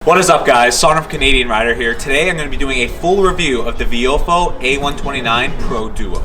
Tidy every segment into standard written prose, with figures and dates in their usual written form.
What is up, guys? Sonduren Canadian Rider here. Today I'm going to be doing a full review of the Viofo A129 Pro Duo.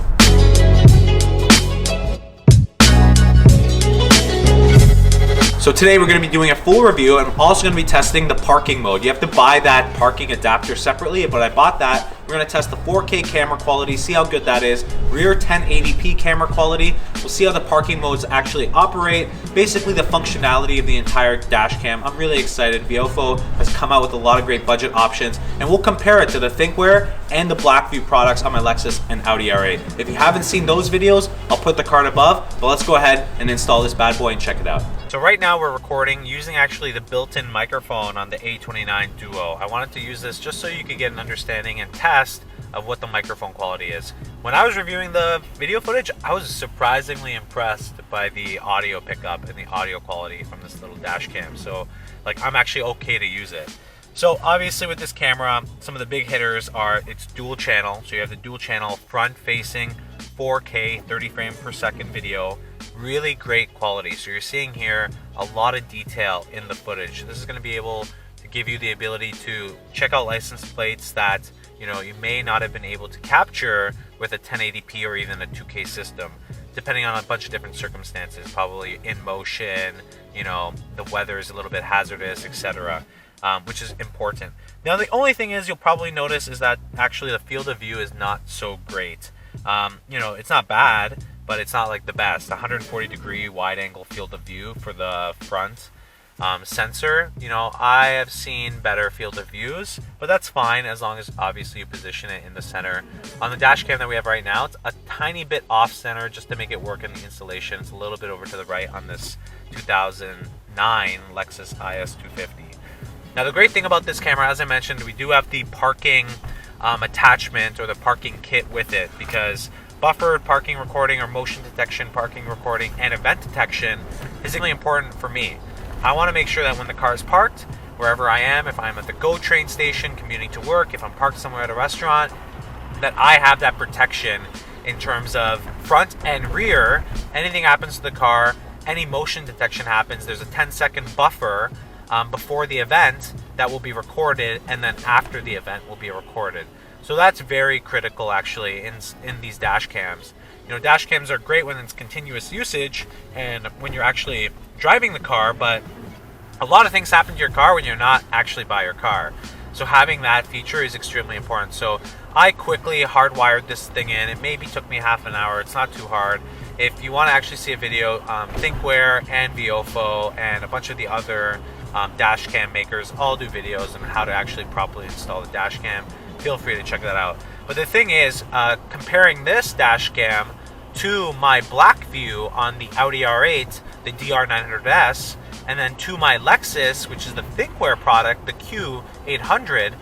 So today we're going to be doing a full review, and I'm also going to be testing the parking mode. You have to buy that parking adapter separately, but I bought that. We're going to test the 4K camera quality, see how good that is, rear 1080p camera quality. We'll see how the parking modes actually operate, basically the functionality of the entire dash cam. I'm really excited. Viofo has come out with a lot of great budget options, and we'll compare it to the ThinkWare and the Blackview products on my Lexus and Audi R8. If you haven't seen those videos, I'll put the card above, but let's go ahead and install this bad boy and check it out. So right now we're recording using actually the built-in microphone on the A129 Duo. I wanted to use this just so you could get an understanding and test of what the microphone quality is. When I was reviewing the video footage, I was surprisingly impressed by the audio pickup and the audio quality from this little dash cam. So I'm actually okay to use it. So obviously with this camera, some of the big hitters are it's dual channel. So you have the dual channel front facing 4K 30 frame per second video. Really great quality. So you're seeing here a lot of detail in the footage. This is going to be able to give you the ability to check out license plates that you may not have been able to capture with a 1080p or even a 2K system, depending on a bunch of different circumstances, probably in motion, the weather is a little bit hazardous, etc., which is important. Now the only thing is you'll probably notice is that actually the field of view is not so great. It's not bad, but it's not like the best. 140 degree wide angle field of view for the front sensor. I have seen better field of views, but that's fine as long as obviously you position it in the center. On the dash cam that we have right now, it's a tiny bit off center just to make it work in the installation. It's a little bit over to the right on this 2009 Lexus IS 250. Now the great thing about this camera, as I mentioned, we do have the parking attachment or the parking kit with it, because buffered parking recording or motion detection parking recording and event detection is really important for me. I want to make sure that when the car is parked, wherever I am, if I'm at the GO train station commuting to work, if I'm parked somewhere at a restaurant, that I have that protection in terms of front and rear. Anything happens to the car, any motion detection happens, there's a 10-second buffer before the event that will be recorded, and then after the event will be recorded. So that's very critical actually in these dash cams. Dash cams are great when it's continuous usage and when you're actually driving the car, but a lot of things happen to your car when you're not actually by your car. So having that feature is extremely important. So I quickly hardwired this thing in. It maybe took me half an hour. It's not too hard. If you want to actually see a video, ThinkWare and Viofo and a bunch of the other dash cam makers all do videos on how to actually properly install the dash cam. Feel free to check that out. But the thing is, comparing this dash cam to my Blackview on the Audi R8, the DR900S, and then to my Lexus, which is the ThinkWare product, the Q800,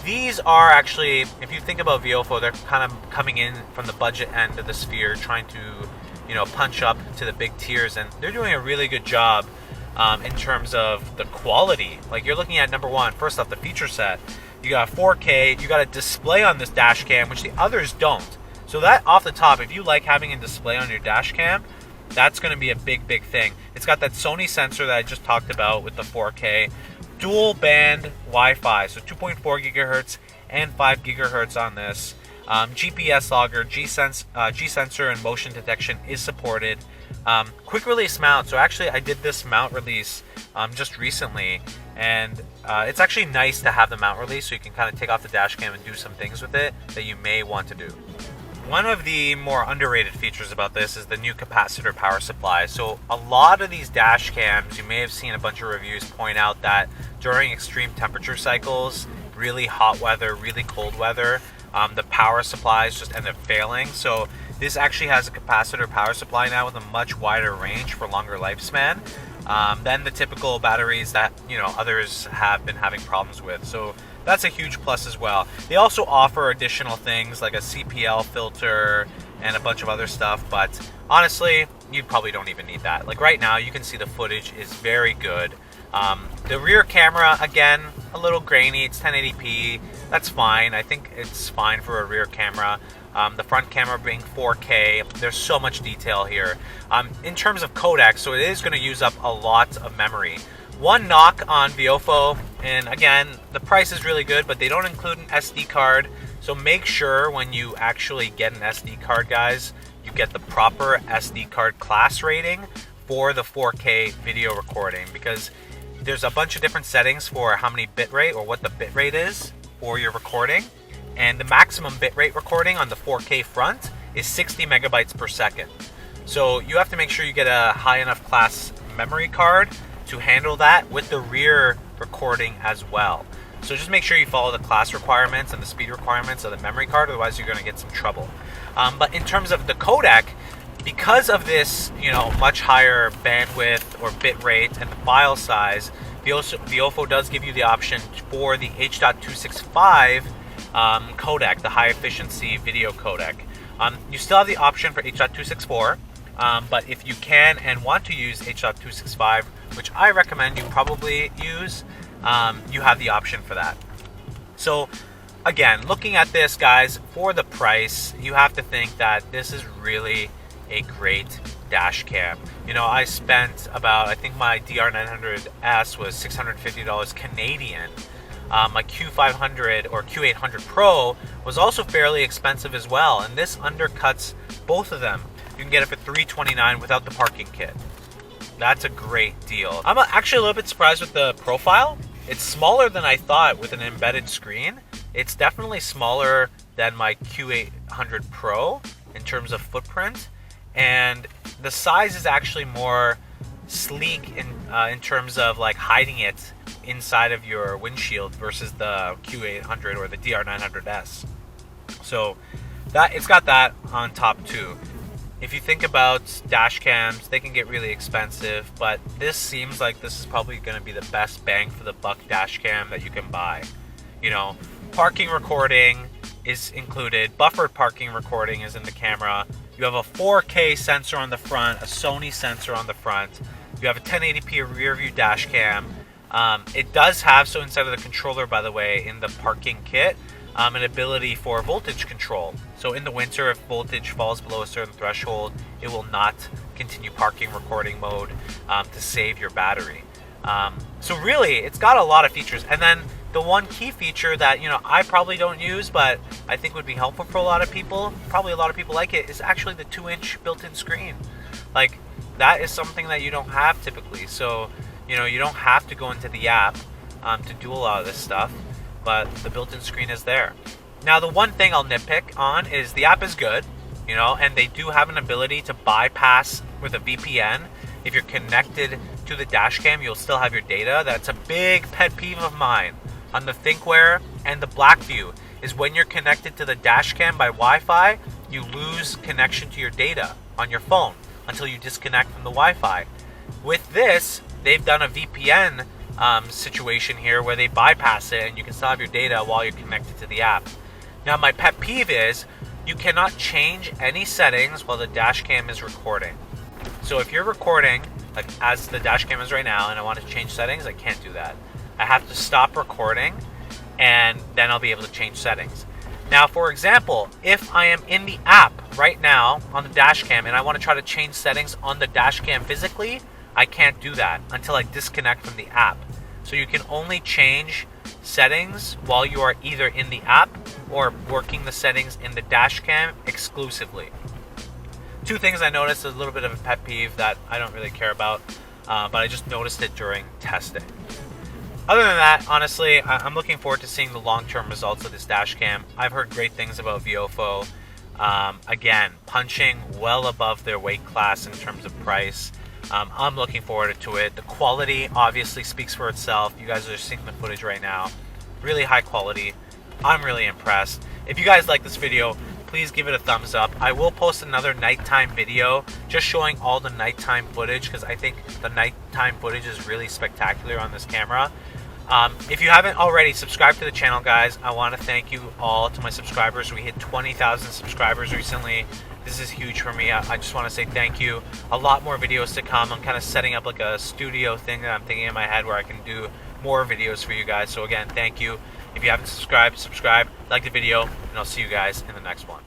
these are actually, if you think about Viofo, they're kind of coming in from the budget end of the sphere, trying to, punch up to the big tiers, and they're doing a really good job in terms of the quality. Like, you're looking at, number one, first off, the feature set. You got 4K, you got a display on this dash cam, which the others don't. So that off the top, if you like having a display on your dash cam, that's going to be a big thing. It's got that Sony sensor that I just talked about with the 4K, dual band Wi-Fi, so 2.4 gigahertz and 5 gigahertz on this. GPS logger, G-sensor and motion detection is supported. Quick release mount. So actually I did this mount release just recently, and it's actually nice to have the mount release so you can kind of take off the dash cam and do some things with it that you may want to do. One of the more underrated features about this is the new capacitor power supply. So a lot of these dash cams, you may have seen a bunch of reviews point out that during extreme temperature cycles, really hot weather, really cold weather, the power supplies just end up failing. So this actually has a capacitor power supply now with a much wider range for longer lifespan than the typical batteries that others have been having problems with. So that's a huge plus as well. They also offer additional things like a CPL filter and a bunch of other stuff, but honestly, you probably don't even need that. Like right now, you can see the footage is very good. The rear camera, again, a little grainy. It's 1080p. That's fine. I think it's fine for a rear camera. The front camera being 4K. There's so much detail here. In terms of codecs, so it is going to use up a lot of memory. One knock on Viofo, and again, the price is really good, but they don't include an SD card. So make sure when you actually get an SD card, guys, you get the proper SD card class rating for the 4K video recording, because there's a bunch of different settings for how many bitrate or what the bitrate is for your recording. And the maximum bitrate recording on the 4K front is 60 megabytes per second. So you have to make sure you get a high enough class memory card to handle that with the rear recording as well. So just make sure you follow the class requirements and the speed requirements of the memory card, otherwise you're going to get some trouble. But in terms of the codec, because of this, much higher bandwidth or bit rate and the file size, Viofo does give you the option for the H.265 codec, the high efficiency video codec. You still have the option for H.264, but if you can and want to use H.265, which I recommend you probably use, you have the option for that. So again, looking at this, guys, for the price, you have to think that this is really a great dash cam. I spent about, I think my DR900S was $650 Canadian. My Q500 or Q800 Pro was also fairly expensive as well, and this undercuts both of them. You can get it for $329 without the parking kit. That's a great deal. I'm actually a little bit surprised with the profile. It's smaller than I thought with an embedded screen. It's definitely smaller than my Q800 Pro in terms of footprint, and the size is actually more sleek in terms of like hiding it inside of your windshield versus the Q800 or the DR900S. So that it's got that on top too. If you think about dash cams, they can get really expensive, but this seems like this is probably going to be the best bang for the buck dash cam that you can buy. Parking recording is included, buffered parking recording is in the camera. You have a 4K sensor on the front, a Sony sensor on the front. You have a 1080p rear view dash cam. It does have, so inside of the controller, by the way, in the parking kit, an ability for voltage control. So in the winter, if voltage falls below a certain threshold, it will not continue parking recording mode to save your battery. So really, it's got a lot of features. And then the one key feature that I probably don't use, but I think would be helpful for a lot of people, probably a lot of people like it, is actually the 2-inch built-in screen. Like, that is something that you don't have typically. So you don't have to go into the app to do a lot of this stuff, but the built-in screen is there. Now, the one thing I'll nitpick on is the app is good, and they do have an ability to bypass with a VPN. If you're connected to the dash cam, you'll still have your data. That's a big pet peeve of mine on the ThinkWare and the Blackview, is when you're connected to the dash cam by Wi-Fi, you lose connection to your data on your phone until you disconnect from the Wi-Fi. With this, they've done a VPN situation here where they bypass it and you can still have your data while you're connected to the app. Now, my pet peeve is you cannot change any settings while the dash cam is recording. So if you're recording, like as the dash cam is right now, and I want to change settings, I can't do that. I have to stop recording and then I'll be able to change settings. Now, for example, if I am in the app right now on the dash cam and I want to try to change settings on the dash cam physically, I can't do that until I disconnect from the app. So you can only change settings while you are either in the app or working the settings in the dash cam exclusively. Two things I noticed, a little bit of a pet peeve that I don't really care about, but I just noticed it during testing. Other than that, honestly, I'm looking forward to seeing the long-term results of this dash cam. I've heard great things about Viofo. Again, punching well above their weight class in terms of price. I'm looking forward to it. The quality obviously speaks for itself. You guys are seeing the footage right now. Really high quality. I'm really impressed. If you guys like this video, please give it a thumbs up. I will post another nighttime video just showing all the nighttime footage, because I think the nighttime footage is really spectacular on this camera. If you haven't already, subscribe to the channel, guys. I want to thank you all to my subscribers. We hit 20,000 subscribers recently. This is huge for me. I just want to say thank you. A lot more videos to come. I'm kind of setting up like a studio thing that I'm thinking in my head where I can do more videos for you guys. So again, thank you. If you haven't subscribed, subscribe, like the video, and I'll see you guys in the next one.